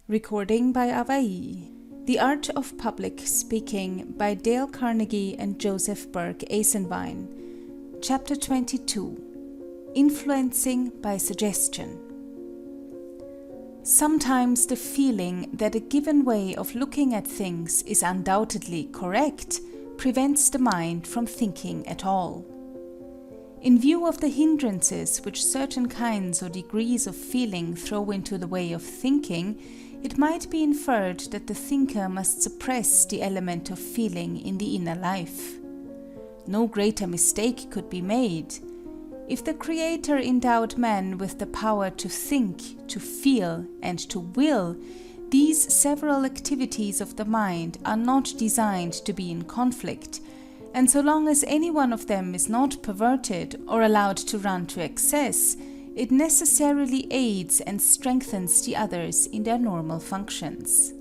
Recording by Avai. The Art of Public Speaking by Dale Carnegie and Joseph Burke Esenwein. Chapter 22. Influencing by Suggestion. Sometimes the feeling that a given way of looking at things is undoubtedly correct prevents the mind from thinking at all. In view of the hindrances which certain kinds or degrees of feeling throw into the way of thinking, it might be inferred that the thinker must suppress the element of feeling in the inner life. No greater mistake could be made. If the Creator endowed man with the power to think, to feel, and to will, these several activities of the mind are not designed to be in conflict, and so long as any one of them is not perverted or allowed to run to excess, it necessarily aids and strengthens the others in their normal functions.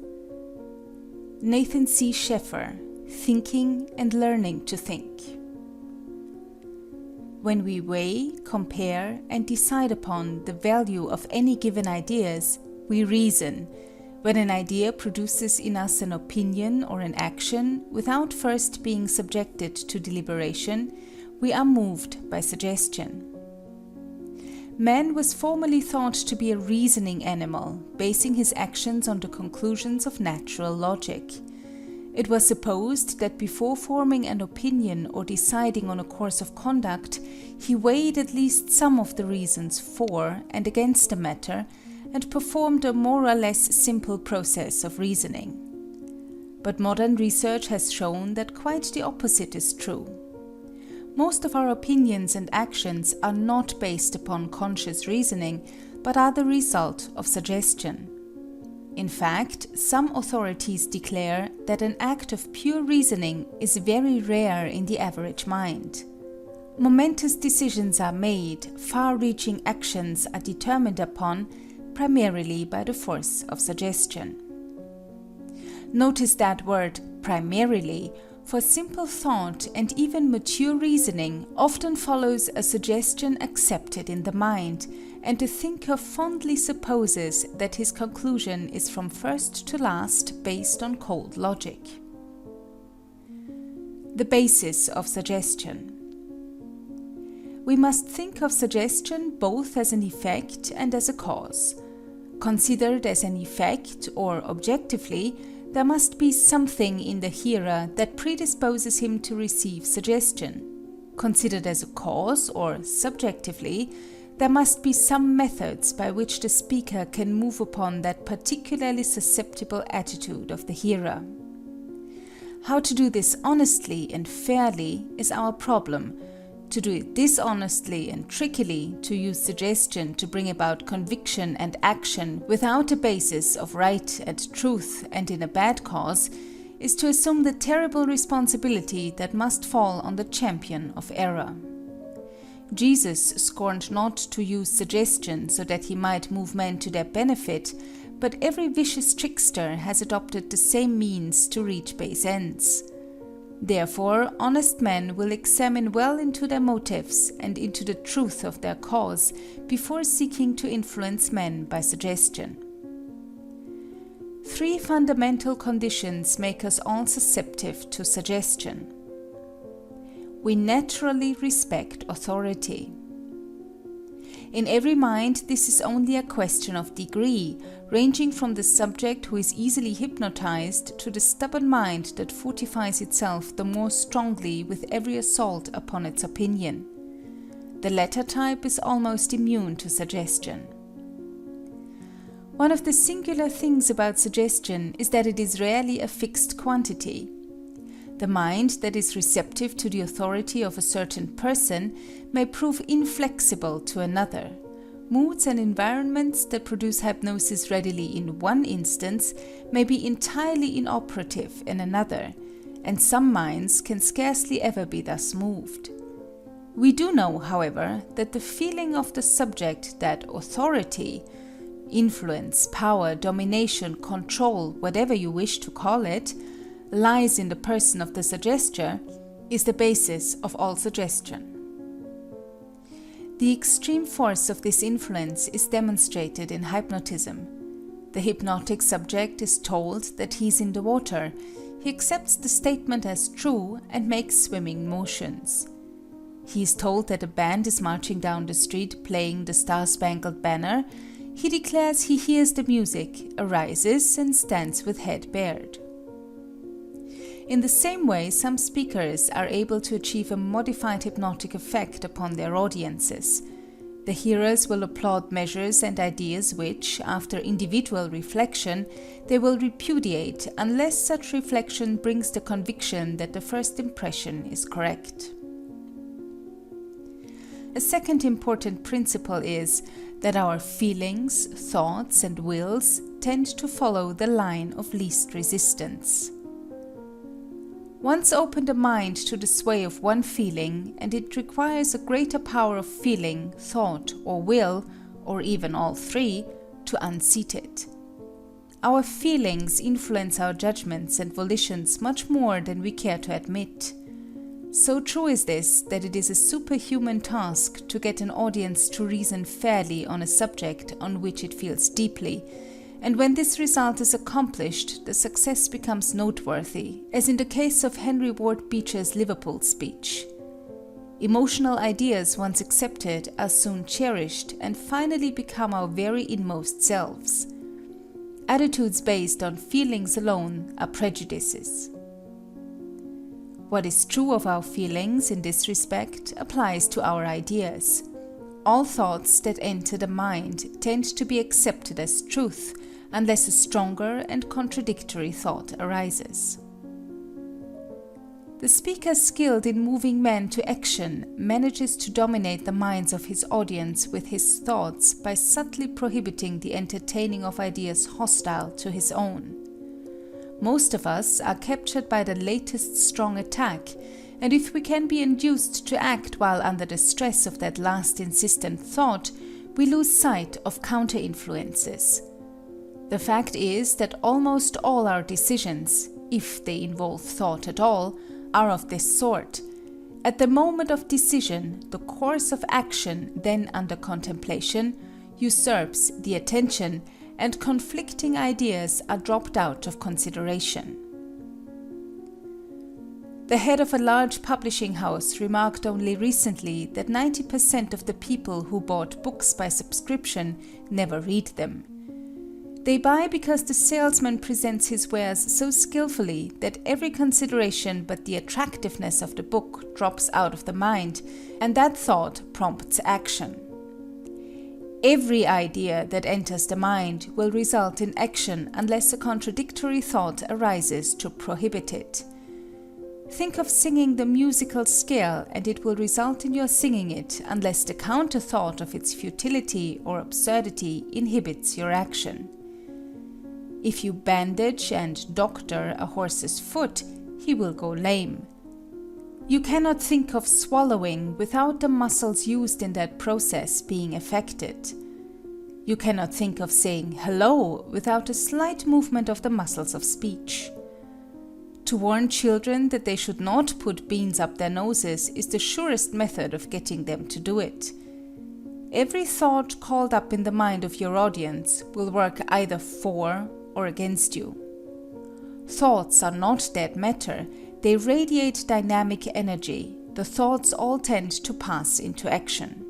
Nathan C. Sheffer, Thinking and Learning to Think. When we weigh, compare, and decide upon the value of any given ideas, we reason. When an idea produces in us an opinion or an action, without first being subjected to deliberation, we are moved by suggestion. Man was formerly thought to be a reasoning animal, basing his actions on the conclusions of natural logic. It was supposed that before forming an opinion or deciding on a course of conduct, he weighed at least some of the reasons for and against the matter, and performed a more or less simple process of reasoning. But modern research has shown that quite the opposite is true. Most of our opinions and actions are not based upon conscious reasoning, but are the result of suggestion. In fact, some authorities declare that an act of pure reasoning is very rare in the average mind. Momentous decisions are made, far-reaching actions are determined upon, primarily by the force of suggestion. Notice that word primarily, for simple thought and even mature reasoning often follows a suggestion accepted in the mind, and the thinker fondly supposes that his conclusion is from first to last based on cold logic. The basis of suggestion. We must think of suggestion both as an effect and as a cause. Considered as an effect, or objectively, there must be something in the hearer that predisposes him to receive suggestion. Considered as a cause, or subjectively, there must be some methods by which the speaker can move upon that particularly susceptible attitude of the hearer. How to do this honestly and fairly is our problem. To do it dishonestly and trickily, to use suggestion to bring about conviction and action without a basis of right and truth and in a bad cause, is to assume the terrible responsibility that must fall on the champion of error. Jesus scorned not to use suggestion so that he might move men to their benefit, but every vicious trickster has adopted the same means to reach base ends. Therefore, honest men will examine well into their motives and into the truth of their cause before seeking to influence men by suggestion. Three fundamental conditions make us all susceptible to suggestion. We naturally respect authority. In every mind, this is only a question of degree, ranging from the subject who is easily hypnotized to the stubborn mind that fortifies itself the more strongly with every assault upon its opinion. The latter type is almost immune to suggestion. One of the singular things about suggestion is that it is rarely a fixed quantity. The mind that is receptive to the authority of a certain person may prove inflexible to another. Moods and environments that produce hypnosis readily in one instance may be entirely inoperative in another, and some minds can scarcely ever be thus moved. We do know, however, that the feeling of the subject that authority, influence, power, domination, control, whatever you wish to call it, lies in the person of the suggester, is the basis of all suggestion. The extreme force of this influence is demonstrated in hypnotism. The hypnotic subject is told that he's in the water. He accepts the statement as true and makes swimming motions. He is told that a band is marching down the street playing the Star-Spangled Banner. He declares he hears the music, arises, and stands with head bared. In the same way, some speakers are able to achieve a modified hypnotic effect upon their audiences. The hearers will applaud measures and ideas which, after individual reflection, they will repudiate unless such reflection brings the conviction that the first impression is correct. A second important principle is that our feelings, thoughts, and wills tend to follow the line of least resistance. Once open the mind to the sway of one feeling, and it requires a greater power of feeling, thought, or will, or even all three, to unseat it. Our feelings influence our judgments and volitions much more than we care to admit. So true is this that it is a superhuman task to get an audience to reason fairly on a subject on which it feels deeply, and when this result is accomplished, the success becomes noteworthy, as in the case of Henry Ward Beecher's Liverpool speech. Emotional ideas once accepted are soon cherished and finally become our very inmost selves. Attitudes based on feelings alone are prejudices. What is true of our feelings in this respect applies to our ideas. All thoughts that enter the mind tend to be accepted as truth, unless a stronger and contradictory thought arises. The speaker skilled in moving men to action manages to dominate the minds of his audience with his thoughts by subtly prohibiting the entertaining of ideas hostile to his own. Most of us are captured by the latest strong attack, and if we can be induced to act while under the stress of that last insistent thought, we lose sight of counter-influences. The fact is that almost all our decisions, if they involve thought at all, are of this sort. At the moment of decision, the course of action then under contemplation usurps the attention, and conflicting ideas are dropped out of consideration. The head of a large publishing house remarked only recently that 90% of the people who bought books by subscription never read them. They buy because the salesman presents his wares so skillfully that every consideration but the attractiveness of the book drops out of the mind, and that thought prompts action. Every idea that enters the mind will result in action unless a contradictory thought arises to prohibit it. Think of singing the musical scale and it will result in your singing it unless the counter thought of its futility or absurdity inhibits your action. If you bandage and doctor a horse's foot, he will go lame. You cannot think of swallowing without the muscles used in that process being affected. You cannot think of saying hello without a slight movement of the muscles of speech. To warn children that they should not put beans up their noses is the surest method of getting them to do it. Every thought called up in the mind of your audience will work either for or against you. Thoughts are not dead matter, they radiate dynamic energy. The thoughts all tend to pass into action.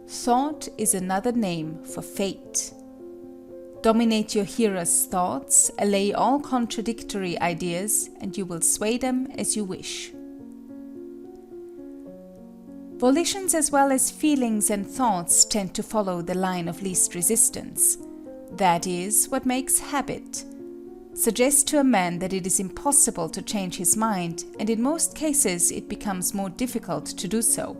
Thought is another name for fate. Dominate your hearer's thoughts, allay all contradictory ideas, and you will sway them as you wish. Volitions as well as feelings and thoughts tend to follow the line of least resistance. That is what makes habit. Suggest to a man that it is impossible to change his mind, and in most cases it becomes more difficult to do so.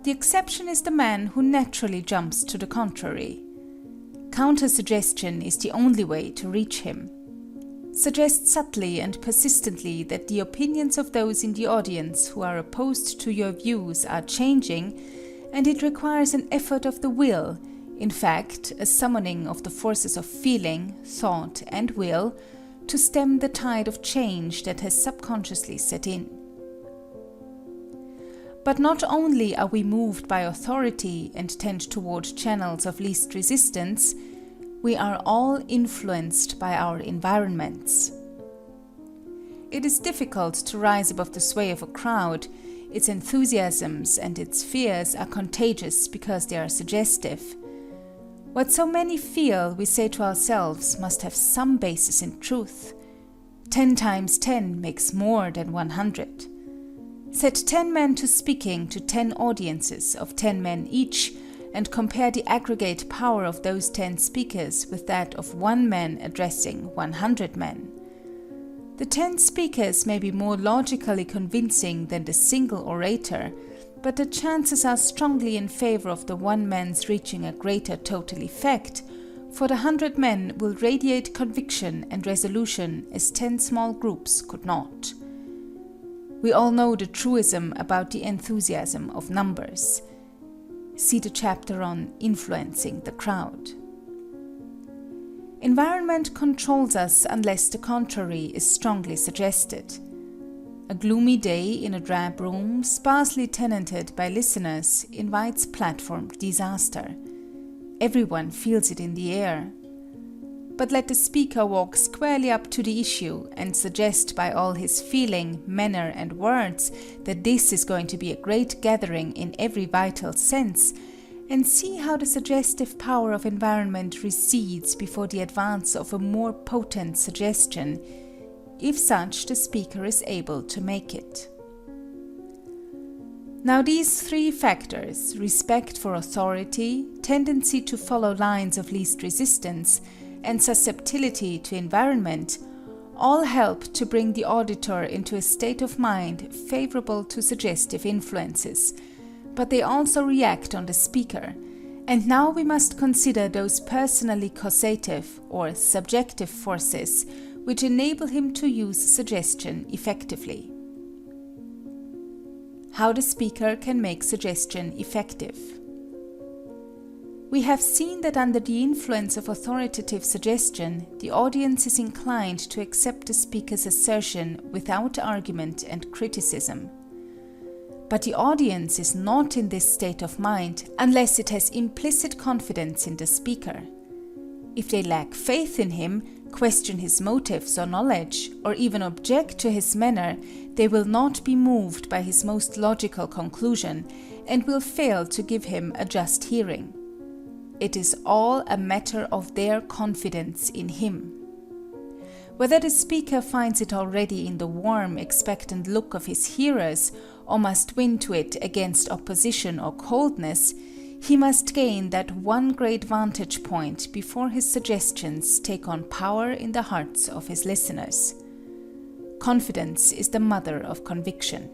The exception is the man who naturally jumps to the contrary. Counter-suggestion is the only way to reach him. Suggest subtly and persistently that the opinions of those in the audience who are opposed to your views are changing, and it requires an effort of the will, in fact, a summoning of the forces of feeling, thought, and will, to stem the tide of change that has subconsciously set in. But not only are we moved by authority and tend toward channels of least resistance, We are all influenced by our environments. It is difficult to rise above the sway of a crowd. Its enthusiasms and its fears are contagious because they are suggestive. What so many feel, we say to ourselves, must have some basis in truth. 10 times 10 makes more than 100. Set 10 men to speaking to 10 audiences of 10 men each, and compare the aggregate power of those 10 speakers with that of 1 man addressing 100 men. The 10 speakers may be more logically convincing than the single orator, but the chances are strongly in favor of the 1 man's reaching a greater total effect, for the 100 men will radiate conviction and resolution as 10 small groups could not. We all know the truism about the enthusiasm of numbers. See the chapter on influencing the crowd. Environment controls us unless the contrary is strongly suggested. A gloomy day in a drab room, sparsely tenanted by listeners, invites platform disaster. Everyone feels it in the air. But let the speaker walk squarely up to the issue and suggest by all his feeling, manner, and words that this is going to be a great gathering in every vital sense, and see how the suggestive power of environment recedes before the advance of a more potent suggestion, if such the speaker is able to make it. Now these 3 factors, respect for authority, tendency to follow lines of least resistance, and susceptibility to environment, all help to bring the auditor into a state of mind favorable to suggestive influences, but they also react on the speaker, and now we must consider those personally causative or subjective forces which enable him to use suggestion effectively. How the speaker can make suggestion effective. We have seen that under the influence of authoritative suggestion, the audience is inclined to accept the speaker's assertion without argument and criticism. But the audience is not in this state of mind unless it has implicit confidence in the speaker. If they lack faith in him, question his motives or knowledge, or even object to his manner, they will not be moved by his most logical conclusion, and will fail to give him a just hearing. It is all a matter of their confidence in him. Whether the speaker finds it already in the warm, expectant look of his hearers, or must win to it against opposition or coldness, he must gain that one great vantage point before his suggestions take on power in the hearts of his listeners. Confidence is the mother of conviction.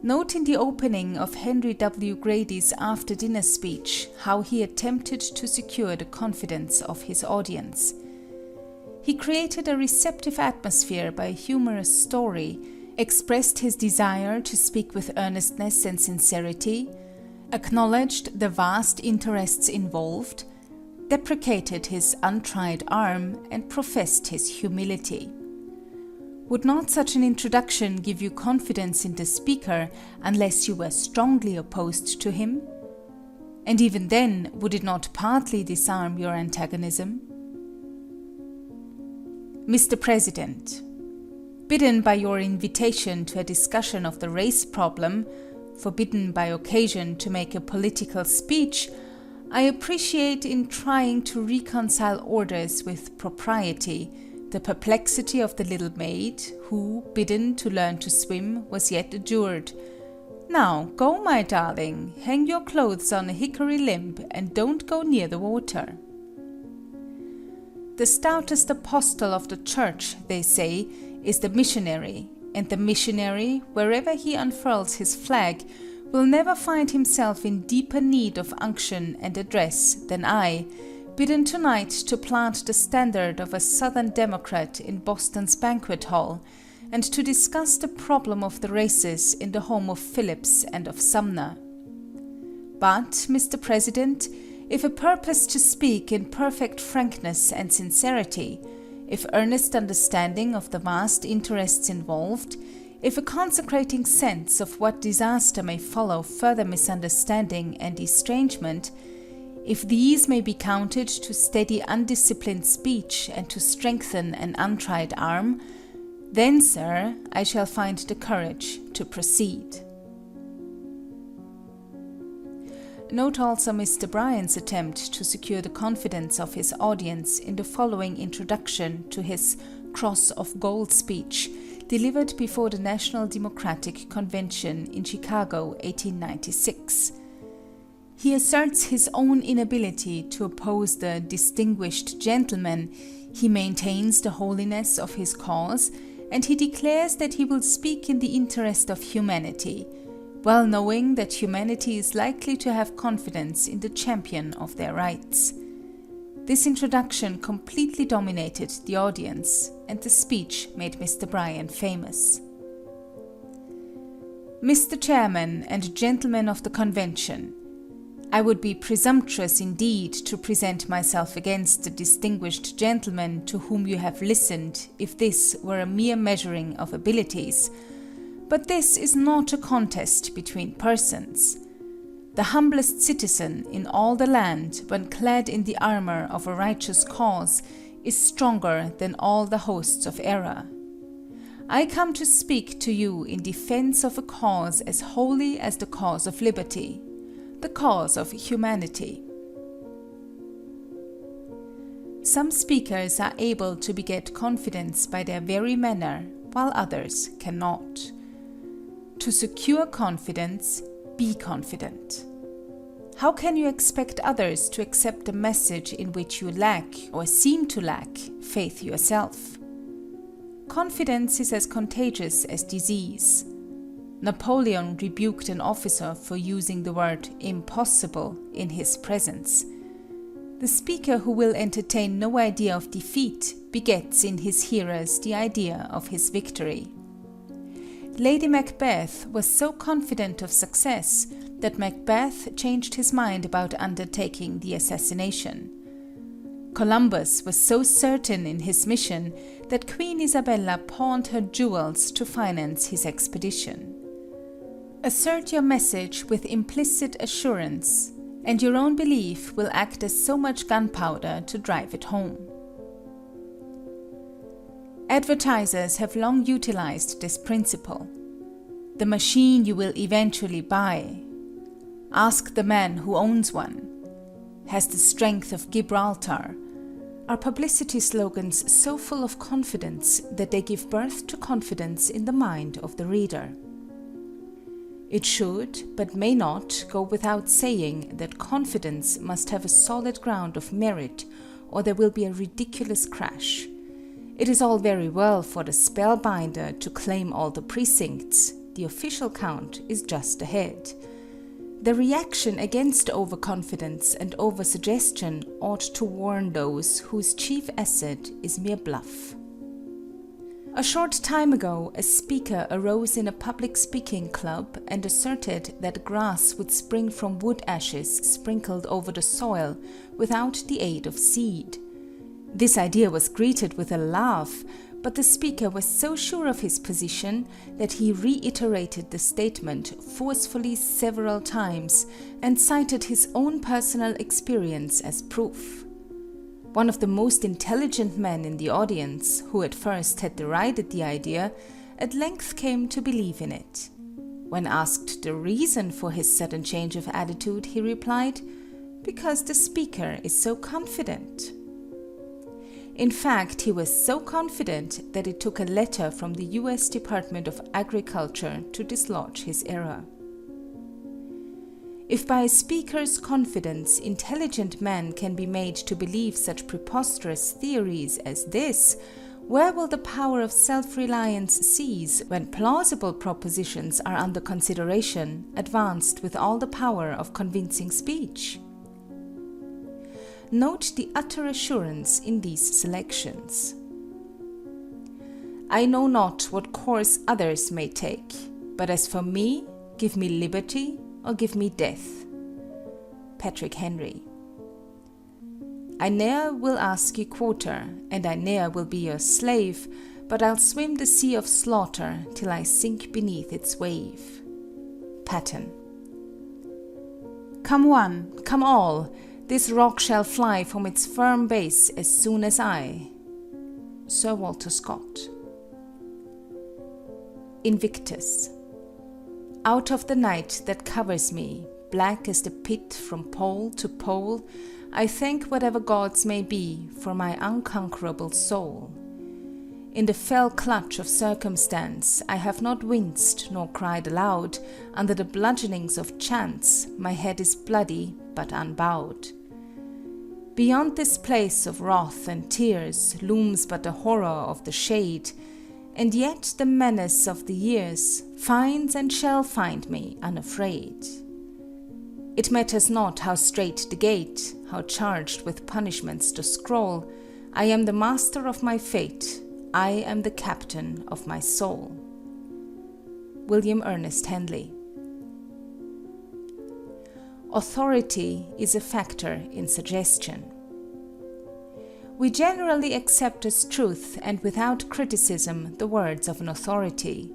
Note in the opening of Henry W. Grady's after-dinner speech how he attempted to secure the confidence of his audience. He created a receptive atmosphere by a humorous story, expressed his desire to speak with earnestness and sincerity, acknowledged the vast interests involved, deprecated his untried arm, and professed his humility. Would not such an introduction give you confidence in the speaker unless you were strongly opposed to him? And even then, would it not partly disarm your antagonism? Mr. President, bidden by your invitation to a discussion of the race problem, forbidden by occasion to make a political speech, I appreciate in trying to reconcile orders with propriety the perplexity of the little maid, who, bidden to learn to swim, was yet adjured, "Now go, my darling, hang your clothes on a hickory limb, and don't go near the water." The stoutest apostle of the Church, they say, is the missionary, and the missionary, wherever he unfurls his flag, will never find himself in deeper need of unction and address than I, bidden tonight to plant the standard of a Southern Democrat in Boston's banquet hall, and to discuss the problem of the races in the home of Phillips and of Sumner. But, Mr. President, if a purpose to speak in perfect frankness and sincerity, if earnest understanding of the vast interests involved, if a consecrating sense of what disaster may follow further misunderstanding and estrangement, If these may be counted to steady undisciplined speech and to strengthen an untried arm, then, sir, I shall find the courage to proceed. Note also Mr. Bryan's attempt to secure the confidence of his audience in the following introduction to his Cross of Gold speech, delivered before the National Democratic Convention in Chicago, 1896. He asserts his own inability to oppose the distinguished gentleman, he maintains the holiness of his cause, and he declares that he will speak in the interest of humanity, well knowing that humanity is likely to have confidence in the champion of their rights. This introduction completely dominated the audience, and the speech made Mr. Bryan famous. Mr. Chairman and Gentlemen of the Convention, I would be presumptuous indeed to present myself against the distinguished gentleman to whom you have listened if this were a mere measuring of abilities, but this is not a contest between persons. The humblest citizen in all the land, when clad in the armor of a righteous cause, is stronger than all the hosts of error. I come to speak to you in defense of a cause as holy as the cause of liberty, the cause of humanity. Some speakers are able to beget confidence by their very manner, while others cannot. To secure confidence, be confident. How can you expect others to accept a message in which you lack, or seem to lack, faith yourself? Confidence is as contagious as disease. Napoleon rebuked an officer for using the word impossible in his presence. The speaker who will entertain no idea of defeat begets in his hearers the idea of his victory. Lady Macbeth was so confident of success that Macbeth changed his mind about undertaking the assassination. Columbus was so certain in his mission that Queen Isabella pawned her jewels to finance his expedition. Assert your message with implicit assurance, and your own belief will act as so much gunpowder to drive it home. Advertisers have long utilized this principle. The machine you will eventually buy. Ask the man who owns one. Has the strength of Gibraltar. Are publicity slogans so full of confidence that they give birth to confidence in the mind of the reader. It should, but may not, go without saying that confidence must have a solid ground of merit, or there will be a ridiculous crash. It is all very well for the spellbinder to claim all the precincts. The official count is just ahead. The reaction against overconfidence and oversuggestion ought to warn those whose chief asset is mere bluff. A short time ago, a speaker arose in a public speaking club and asserted that grass would spring from wood ashes sprinkled over the soil without the aid of seed. This idea was greeted with a laugh, but the speaker was so sure of his position that he reiterated the statement forcefully several times and cited his own personal experience as proof. One of the most intelligent men in the audience, who at first had derided the idea, at length came to believe in it. When asked the reason for his sudden change of attitude, he replied, "Because the speaker is so confident." In fact, he was so confident that it took a letter from the U.S. Department of Agriculture to dislodge his error. If by a speaker's confidence intelligent men can be made to believe such preposterous theories as this, where will the power of self-reliance cease when plausible propositions are under consideration, advanced with all the power of convincing speech? Note the utter assurance in these selections. I know not what course others may take, but as for me, give me liberty or give me death. Patrick Henry. I ne'er will ask ye quarter, and I ne'er will be your slave, but I'll swim the sea of slaughter till I sink beneath its wave. Patton. Come one, come all, This rock shall fly from its firm base as soon as I. Sir Walter Scott. Invictus. Out of the night that covers me, black as the pit from pole to pole, I thank whatever gods may be for my unconquerable soul. In the fell clutch of circumstance, I have not winced nor cried aloud. Under the bludgeonings of chance, my head is bloody but unbowed. Beyond this place of wrath and tears looms but the horror of the shade, and yet the menace of the years finds and shall find me unafraid. It matters not how strait the gate, how charged with punishments the scroll, I am the master of my fate, I am the captain of my soul. William Ernest Henley. Authority is a factor in suggestion. We generally accept as truth and without criticism the words of an authority.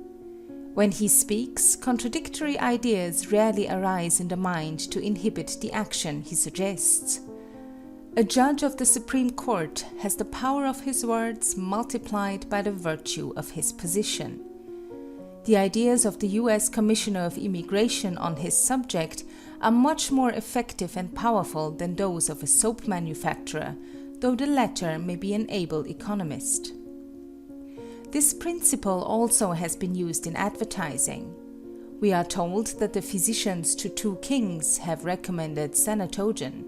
When he speaks, contradictory ideas rarely arise in the mind to inhibit the action he suggests. A judge of the Supreme Court has the power of his words multiplied by the virtue of his position. The ideas of the U.S. Commissioner of Immigration on his subject are much more effective and powerful than those of a soap manufacturer, though the latter may be an able economist. This principle also has been used in advertising. We are told that the physicians to 2 kings have recommended Sanatogen.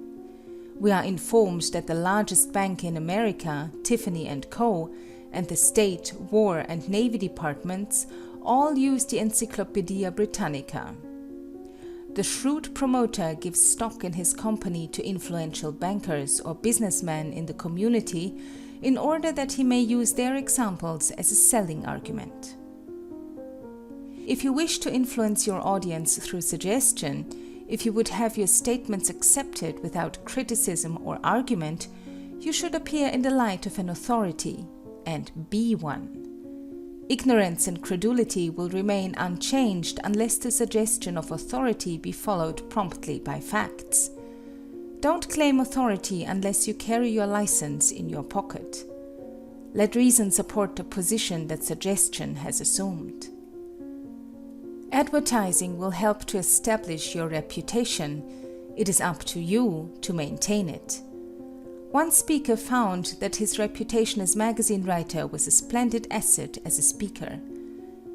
We are informed that the largest bank in America, Tiffany & Co., and the State, War and Navy departments all use the Encyclopaedia Britannica. The shrewd promoter gives stock in his company to influential bankers or businessmen in the community in order that he may use their examples as a selling argument. If you wish to influence your audience through suggestion, if you would have your statements accepted without criticism or argument, you should appear in the light of an authority, and be one. Ignorance and credulity will remain unchanged unless the suggestion of authority be followed promptly by facts. Don't claim authority unless you carry your license in your pocket. Let reason support the position that suggestion has assumed. Advertising will help to establish your reputation. It is up to you to maintain it. One speaker found that his reputation as magazine writer was a splendid asset as a speaker.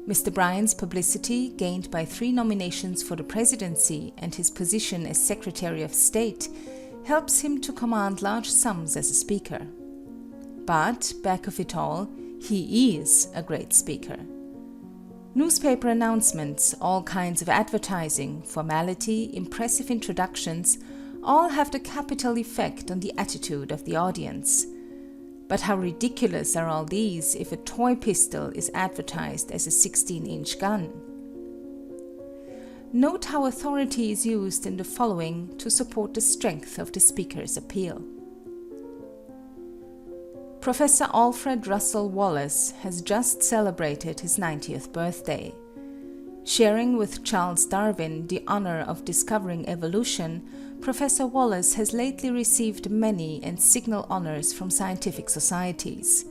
Mr. Bryan's publicity, gained by 3 nominations for the presidency and his position as Secretary of State, helps him to command large sums as a speaker. But, back of it all, he is a great speaker. Newspaper announcements, all kinds of advertising, formality, impressive introductions, all have the capital effect on the attitude of the audience. But how ridiculous are all these if a toy pistol is advertised as a 16-inch gun? Note how authority is used in the following to support the strength of the speaker's appeal. Professor Alfred Russel Wallace has just celebrated his 90th birthday. Sharing with Charles Darwin the honor of discovering evolution, Professor Wallace has lately received many and signal honors from scientific societies.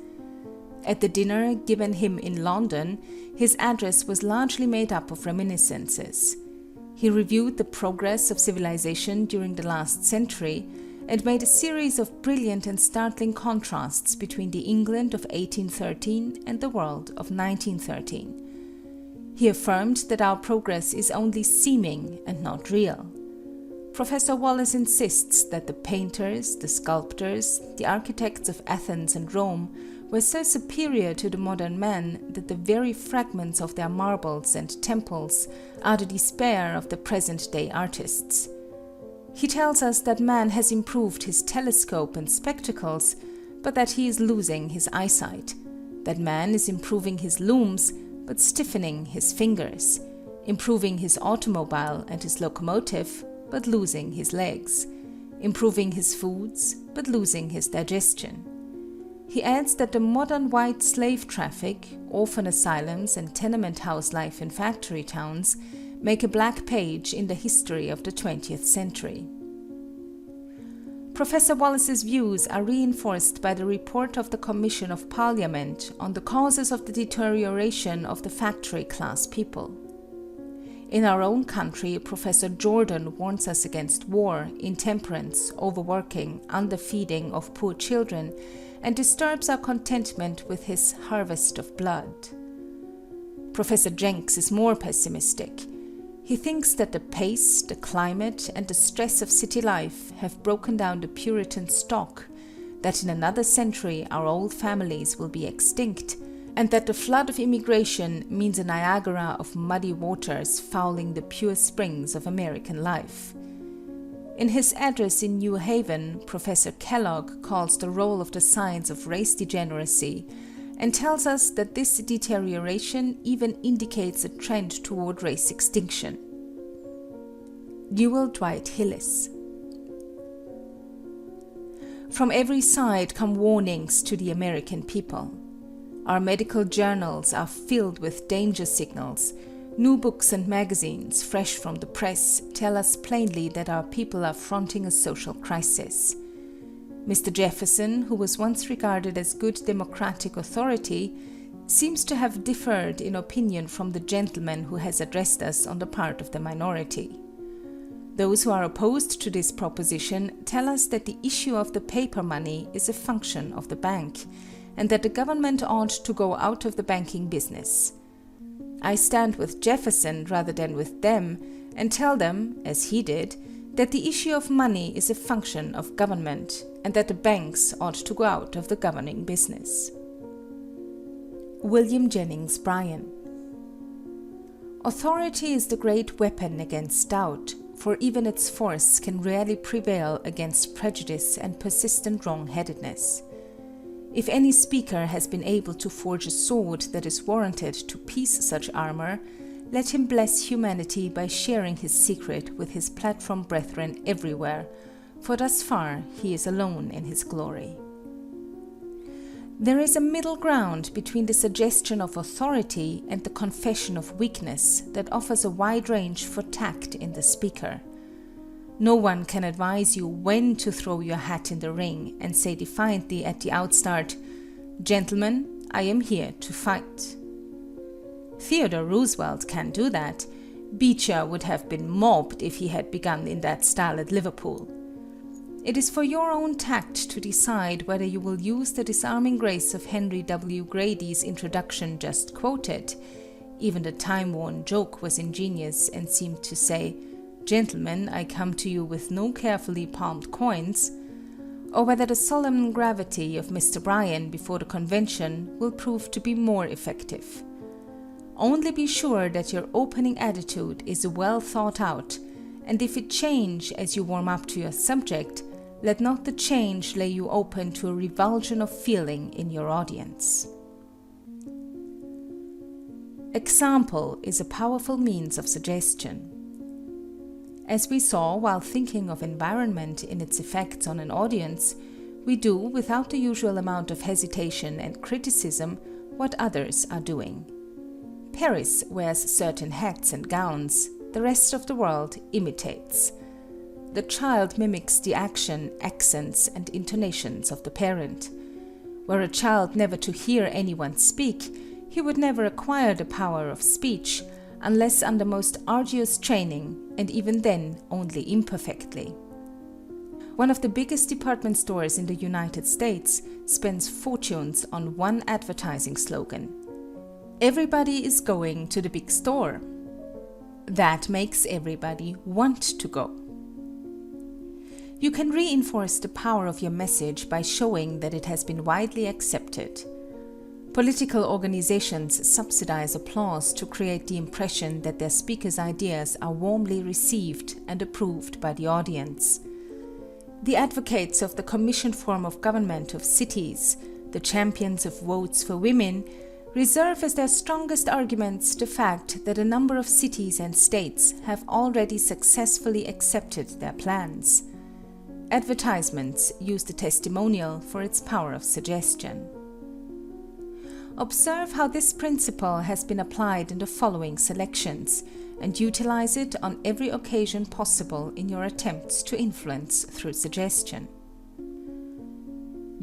At the dinner given him in London, his address was largely made up of reminiscences. He reviewed the progress of civilization during the last century and made a series of brilliant and startling contrasts between the England of 1813 and the world of 1913. He affirmed that our progress is only seeming and not real. Professor Wallace insists that the painters, the sculptors, the architects of Athens and Rome were so superior to the modern man that the very fragments of their marbles and temples are the despair of the present-day artists. He tells us that man has improved his telescope and spectacles, but that he is losing his eyesight, that man is improving his looms, but stiffening his fingers, improving his automobile and his locomotive, but losing his legs, improving his foods, but losing his digestion. He adds that the modern white slave traffic, orphan asylums, and tenement house life in factory towns make a black page in the history of the 20th century. Professor Wallace's views are reinforced by the report of the Commission of Parliament on the causes of the deterioration of the factory class people. In our own country, Professor Jordan warns us against war, intemperance, overworking, underfeeding of poor children, and disturbs our contentment with his harvest of blood. Professor Jenks is more pessimistic. He thinks that the pace, the climate, and the stress of city life have broken down the Puritan stock, that in another century our old families will be extinct, and that the flood of immigration means a Niagara of muddy waters fouling the pure springs of American life. In his address in New Haven, Professor Kellogg calls the role of the science of race degeneracy and tells us that this deterioration even indicates a trend toward race extinction. Newell Dwight Hillis. From every side come warnings to the American people. Our medical journals are filled with danger signals. New books and magazines, fresh from the press, tell us plainly that our people are fronting a social crisis. Mr. Jefferson, who was once regarded as good democratic authority, seems to have differed in opinion from the gentleman who has addressed us on the part of the minority. Those who are opposed to this proposition tell us that the issue of the paper money is a function of the bank, and that the government ought to go out of the banking business. I stand with Jefferson rather than with them, and tell them, as he did, that the issue of money is a function of government, and that the banks ought to go out of the governing business. William Jennings Bryan. Authority is the great weapon against doubt, for even its force can rarely prevail against prejudice and persistent wrong-headedness. If any speaker has been able to forge a sword that is warranted to piece such armor, let him bless humanity by sharing his secret with his platform brethren everywhere, for thus far he is alone in his glory. There is a middle ground between the suggestion of authority and the confession of weakness that offers a wide range for tact in the speaker. No one can advise you when to throw your hat in the ring and say defiantly at the outstart, "Gentlemen, I am here to fight." Theodore Roosevelt can do that. Beecher would have been mobbed if he had begun in that style at Liverpool. It is for your own tact to decide whether you will use the disarming grace of Henry W. Grady's introduction just quoted. Even the time-worn joke was ingenious and seemed to say, "Gentlemen, I come to you with no carefully palmed coins," or whether the solemn gravity of Mr. Bryan before the convention will prove to be more effective. Only be sure that your opening attitude is well thought out, and if it change as you warm up to your subject, let not the change lay you open to a revulsion of feeling in your audience. Example is a powerful means of suggestion. As we saw while thinking of environment in its effects on an audience, we do, without the usual amount of hesitation and criticism, what others are doing. Paris wears certain hats and gowns, the rest of the world imitates. The child mimics the action, accents, and intonations of the parent. Were a child never to hear anyone speak, he would never acquire the power of speech, unless under most arduous training, and even then only imperfectly. One of the biggest department stores in the United States spends fortunes on one advertising slogan. Everybody is going to the big store. That makes everybody want to go. You can reinforce the power of your message by showing that it has been widely accepted. Political organizations subsidize applause to create the impression that their speakers' ideas are warmly received and approved by the audience. The advocates of the commissioned form of government of cities, the champions of votes for women, reserve as their strongest arguments the fact that a number of cities and states have already successfully accepted their plans. Advertisements use the testimonial for its power of suggestion. Observe how this principle has been applied in the following selections, and utilize it on every occasion possible in your attempts to influence through suggestion.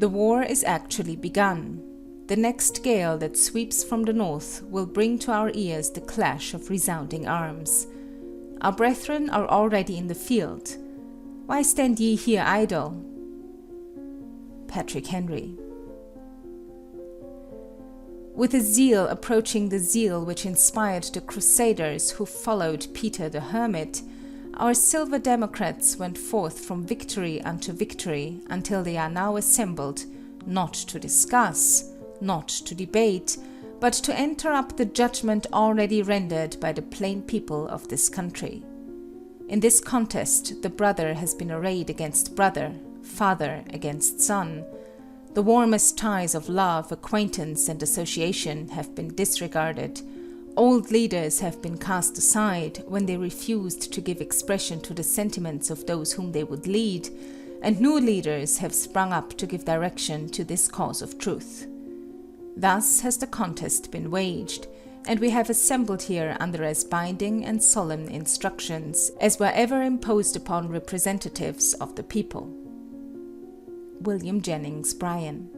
The war is actually begun. The next gale that sweeps from the north will bring to our ears the clash of resounding arms. Our brethren are already in the field. Why stand ye here idle? Patrick Henry. With a zeal approaching the zeal which inspired the Crusaders who followed Peter the Hermit, our silver democrats went forth from victory unto victory until they are now assembled, not to discuss, not to debate, but to enter up the judgment already rendered by the plain people of this country. In this contest the brother has been arrayed against brother, father against son. The warmest ties of love, acquaintance, and association have been disregarded. Old leaders have been cast aside when they refused to give expression to the sentiments of those whom they would lead, and new leaders have sprung up to give direction to this cause of truth. Thus has the contest been waged, and we have assembled here under as binding and solemn instructions as were ever imposed upon representatives of the people. William Jennings Bryan.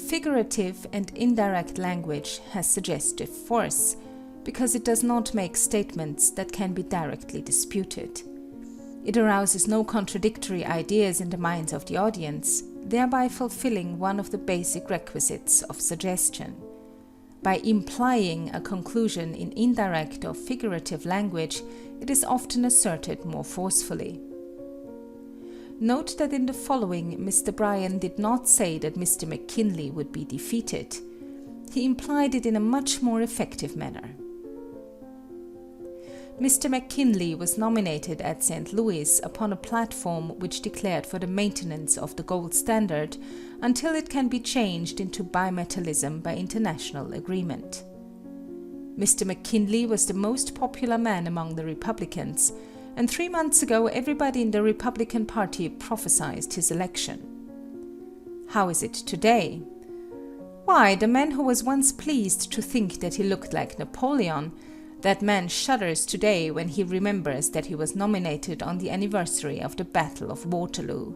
Figurative and indirect language has suggestive force, because it does not make statements that can be directly disputed. It arouses no contradictory ideas in the minds of the audience, thereby fulfilling one of the basic requisites of suggestion. By implying a conclusion in indirect or figurative language, it is often asserted more forcefully. Note that in the following Mr. Bryan did not say that Mr. McKinley would be defeated. He implied it in a much more effective manner. Mr. McKinley was nominated at St. Louis upon a platform which declared for the maintenance of the gold standard until it can be changed into bimetallism by international agreement. Mr. McKinley was the most popular man among the Republicans, and 3 months ago everybody in the Republican Party prophesied his election. How is it today? Why, the man who was once pleased to think that he looked like Napoleon, that man shudders today when he remembers that he was nominated on the anniversary of the Battle of Waterloo.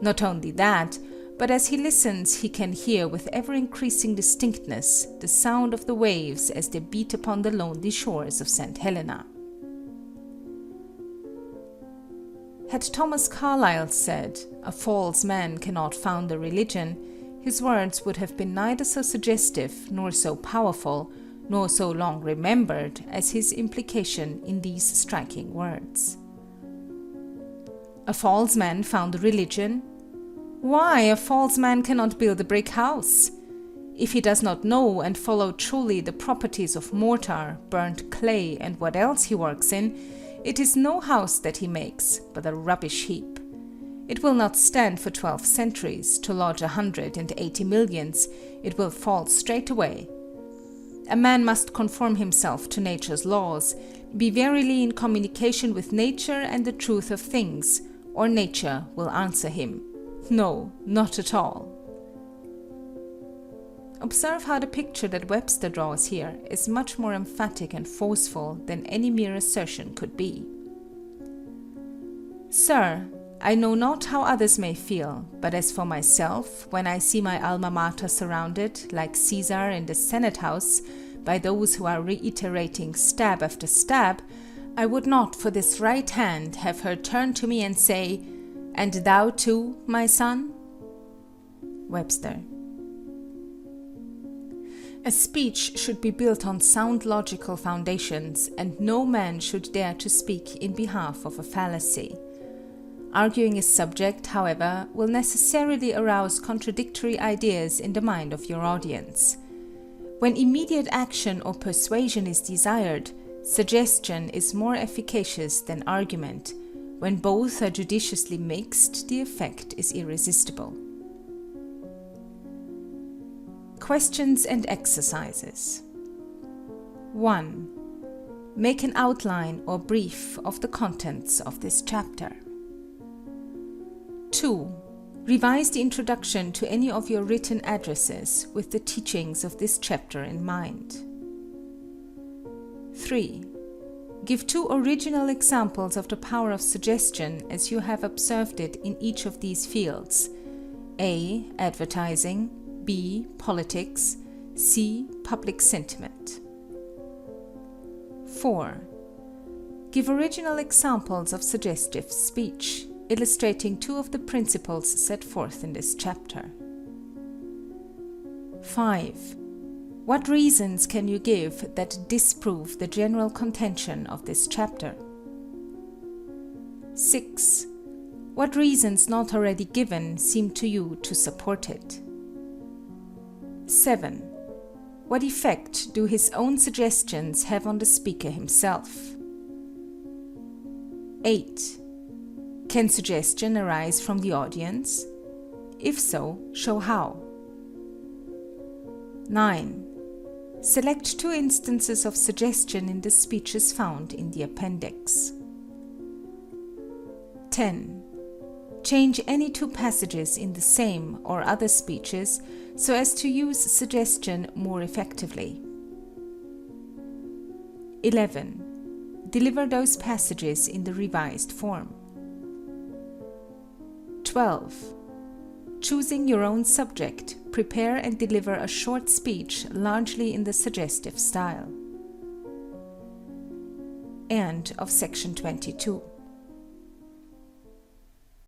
Not only that, but as he listens he can hear with ever-increasing distinctness the sound of the waves as they beat upon the lonely shores of St. Helena. Had Thomas Carlyle said, "A false man cannot found a religion," his words would have been neither so suggestive nor so powerful, nor so long remembered as his implication in these striking words. A false man found a religion? Why, a false man cannot build a brick house. If he does not know and follow truly the properties of mortar, burnt clay, and what else he works in, it is no house that he makes, but a rubbish heap. It will not stand for 12 centuries, to lodge 180 millions, it will fall straight away. A man must conform himself to nature's laws, be verily in communication with nature and the truth of things, or nature will answer him, "No, not at all." Observe how the picture that Webster draws here is much more emphatic and forceful than any mere assertion could be. Sir, I know not how others may feel, but as for myself, when I see my alma mater surrounded, like Caesar in the Senate House, by those who are reiterating stab after stab, I would not for this right hand have her turn to me and say, "And thou too, my son?" Webster. A speech should be built on sound logical foundations, and no man should dare to speak in behalf of a fallacy. Arguing a subject, however, will necessarily arouse contradictory ideas in the mind of your audience. When immediate action or persuasion is desired, suggestion is more efficacious than argument. When both are judiciously mixed, the effect is irresistible. Questions and exercises. 1. Make an outline or brief of the contents of this chapter. 2. Revise the introduction to any of your written addresses with the teachings of this chapter in mind. 3. Give 2 original examples of the power of suggestion as you have observed it in each of these fields. A. Advertising. B. Politics. C. Public sentiment. 4. Give original examples of suggestive speech, illustrating 2 of the principles set forth in this chapter. 5. What reasons can you give that disprove the general contention of this chapter? 6. What reasons not already given seem to you to support it? 7. What effect do his own suggestions have on the speaker himself? 8. Can suggestion arise from the audience? If so, show how. 9. Select 2 instances of suggestion in the speeches found in the appendix. 10. Change any 2 passages in the same or other speeches so as to use suggestion more effectively. 11. Deliver those passages in the revised form. 12. Choosing your own subject, prepare and deliver a short speech largely in the suggestive style. End of section 22.